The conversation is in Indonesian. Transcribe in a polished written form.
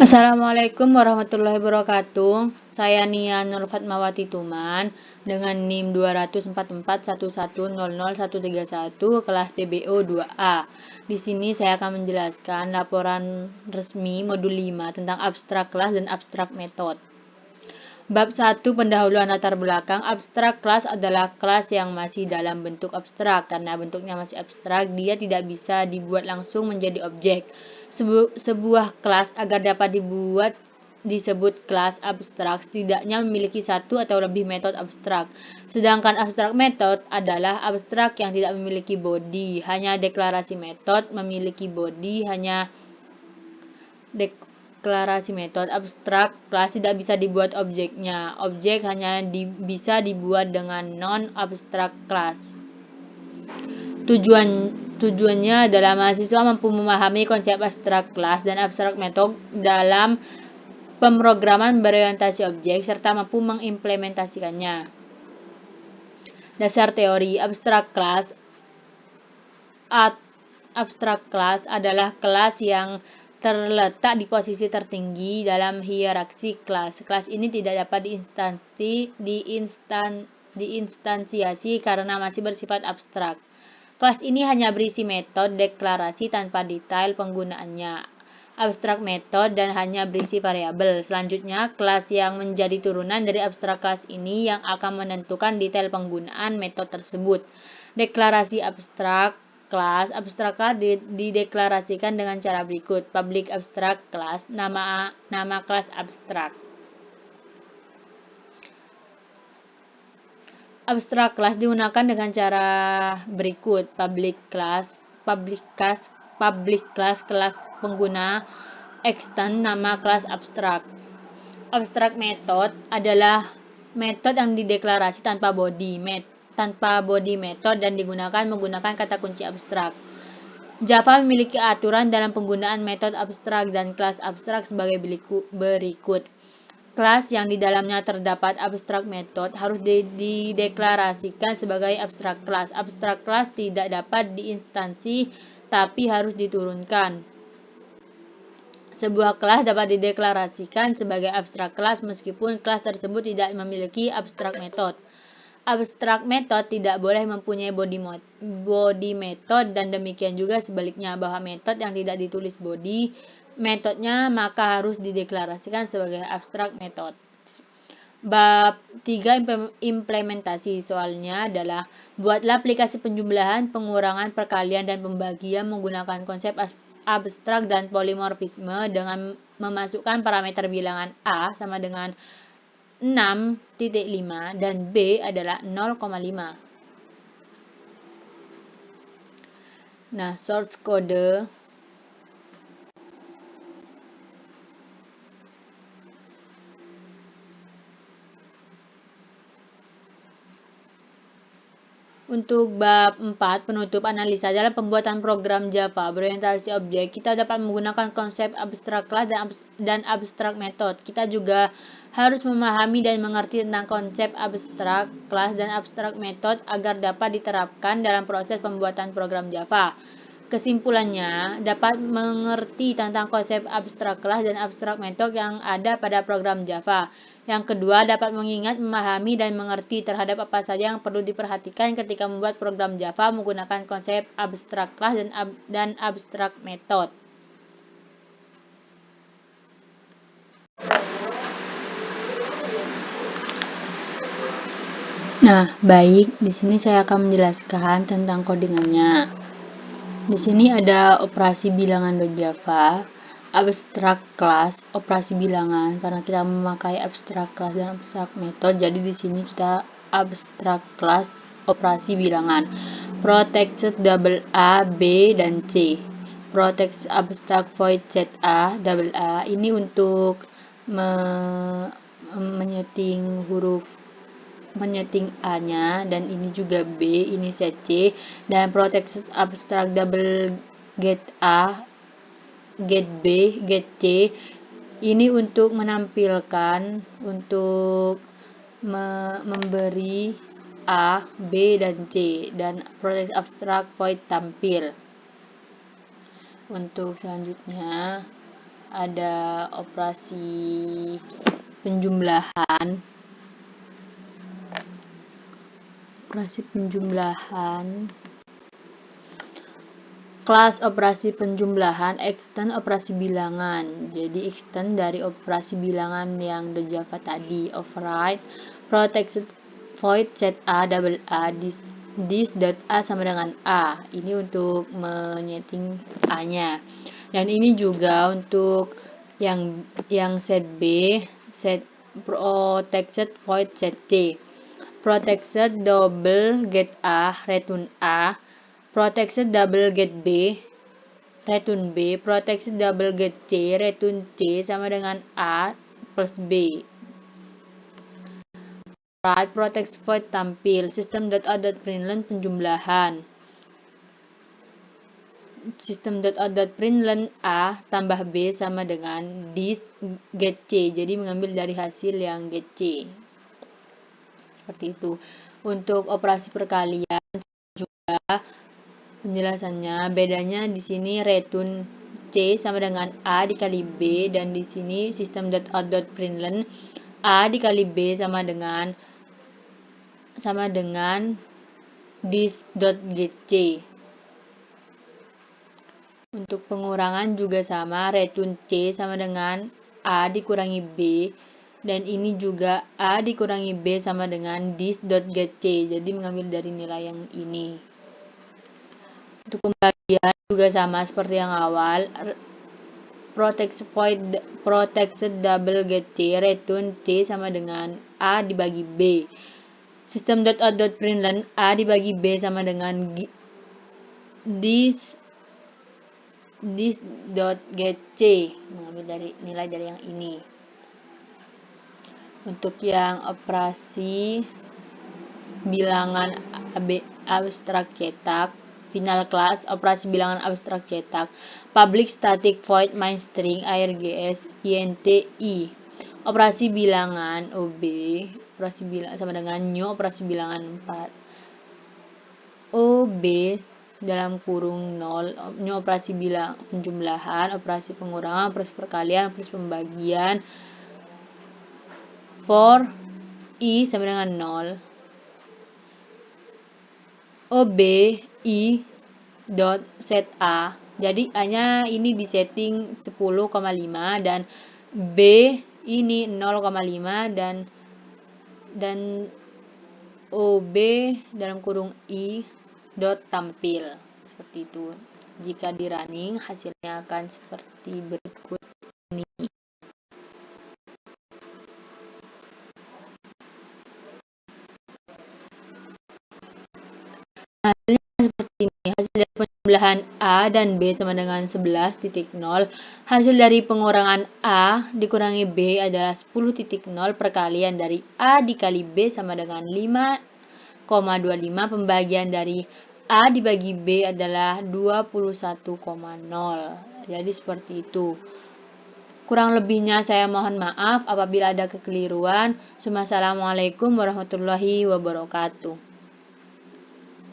Assalamualaikum warahmatullahi wabarakatuh. Saya Nia Nur Fatmawati Tuman dengan NIM 24411000131 kelas DBO 2A. Di sini saya akan menjelaskan laporan resmi modul 5 tentang abstrak kelas dan abstrak metode. Bab 1 pendahuluan latar belakang. Abstrak kelas adalah kelas yang masih dalam bentuk abstrak. Karena bentuknya masih abstrak, dia tidak bisa dibuat langsung menjadi objek. Sebuah kelas agar dapat dibuat disebut kelas abstrak setidaknya memiliki satu atau lebih metode abstrak. Sedangkan abstrak metode adalah abstrak yang tidak memiliki body. Hanya deklarasi metode memiliki body, hanya deklarasi metode. Abstrak kelas tidak bisa dibuat objeknya. Objek hanya bisa dibuat dengan non-abstrak kelas. Tujuannya adalah mahasiswa mampu memahami konsep abstrak kelas dan abstrak metode dalam pemrograman berorientasi objek serta mampu mengimplementasikannya. Dasar teori abstrak kelas. Abstrak kelas adalah kelas yang terletak di posisi tertinggi dalam hierarki kelas. Kelas ini tidak dapat diinstansiasi karena masih bersifat abstrak. Kelas ini hanya berisi metode deklarasi tanpa detail penggunaannya. Abstrak metode dan hanya berisi variabel. Selanjutnya, kelas yang menjadi turunan dari abstrak kelas ini yang akan menentukan detail penggunaan metode tersebut. Deklarasi abstrak kelas. Abstrak kelas dideklarasikan dengan cara berikut. Public abstrak kelas, nama kelas abstrak. Abstrak kelas digunakan dengan cara berikut. Public class kelas pengguna. Extend nama kelas abstrak. Abstrak method adalah metode yang dideklarasi tanpa body method dan digunakan menggunakan kata kunci abstrak. Java memiliki aturan dalam penggunaan metode abstrak dan kelas abstrak sebagai berikut. Kelas yang di dalamnya terdapat abstrak method harus dideklarasikan sebagai abstrak kelas. Abstrak kelas tidak dapat diinstansi tapi harus diturunkan. Sebuah kelas dapat dideklarasikan sebagai abstrak kelas meskipun kelas tersebut tidak memiliki abstrak method. Abstrak method tidak boleh mempunyai body method dan demikian juga sebaliknya bahwa metode yang tidak ditulis body metodenya maka harus dideklarasikan sebagai abstrak method. Bab 3 implementasi. Soalnya adalah buatlah aplikasi penjumlahan, pengurangan, perkalian, dan pembagian menggunakan konsep abstrak dan polimorfisme dengan memasukkan parameter bilangan A sama dengan 6.5 dan B adalah 0,5. Nah, source code untuk bab 4 penutup analisa dalam pembuatan program Java berorientasi objek, kita dapat menggunakan konsep abstrak kelas dan abstrak method. Kita juga harus memahami dan mengerti tentang konsep abstrak kelas dan abstrak method agar dapat diterapkan dalam proses pembuatan program Java. Kesimpulannya, dapat mengerti tentang konsep abstrak kelas dan abstrak method yang ada pada program Java. Yang kedua, dapat mengingat, memahami, dan mengerti terhadap apa saja yang perlu diperhatikan ketika membuat program Java menggunakan konsep abstrak kelas dan abstrak method. Nah, baik, di sini saya akan menjelaskan tentang codingannya. Di sini ada operasi bilangan .java, abstrak kelas, operasi bilangan karena kita memakai abstrak kelas dan abstrak method. Jadi di sini kita abstrak kelas, operasi bilangan. Protected double A, B dan C. Protect abstrak void ZA, double A ini untuk menyeting A-nya, dan ini juga B, ini set C, dan protect abstrak double get A, get B, get C ini untuk menampilkan, untuk memberi A, B, dan C, dan protect abstrak void tampil. Untuk selanjutnya ada operasi penjumlahan. Kelas operasi penjumlahan, extend operasi bilangan. Jadi extend dari operasi bilangan yang di Java tadi. Override protected void set a double a this dot a sama dengan a. Ini untuk menyeting a-nya. Dan ini juga untuk yang set b, set protected void set c. Protected double get a, return a. Protected double get B, return B. Protected double get C, return C sama dengan A plus B. Right, protect void tampil. System.out.println penjumlahan. System.out.println A tambah B sama dengan this get C. Jadi mengambil dari hasil yang get C. Seperti itu. Untuk operasi perkalian juga penjelasannya, bedanya di sini return C sama dengan A dikali B, dan di sini system.out.println A dikali B sama dengan this.getC. Untuk pengurangan juga sama, return C sama dengan A dikurangi B, dan ini juga A dikurangi B sama dengan this.getC. Jadi mengambil dari nilai yang ini. Untuk pembagian juga sama seperti yang awal, protected double get C, return C sama dengan A dibagi B. System.out.println A dibagi B sama dengan this.getC, mengambil dari nilai dari yang ini. Untuk yang operasi bilangan abstrak cetak, final class, operasi bilangan abstrak cetak, public static void main string args int i. Operasi bilangan OB, operasi bilangan sama dengan new operasi bilangan 4. OB dalam kurung 0, new operasi bilang penjumlahan, operasi pengurangan, operasi perkalian, operasi pembagian. For i sama dengan 0. OB i dot set a, jadi A-nya ini di setting 10,5 dan B ini 0,5 dan OB dalam kurung i dot tampil seperti itu. Jika di running hasilnya akan seperti berikut ini. Hasilnya seperti ini. Hasil dari penjumlahan A dan B sama dengan 11.0. Hasil dari pengurangan A dikurangi B adalah 10.0. Perkalian dari A dikali B sama dengan 5,25. Pembagian dari A dibagi B adalah 21,0. Jadi seperti itu. Kurang lebihnya saya mohon maaf apabila ada kekeliruan. Wassalamualaikum warahmatullahi wabarakatuh.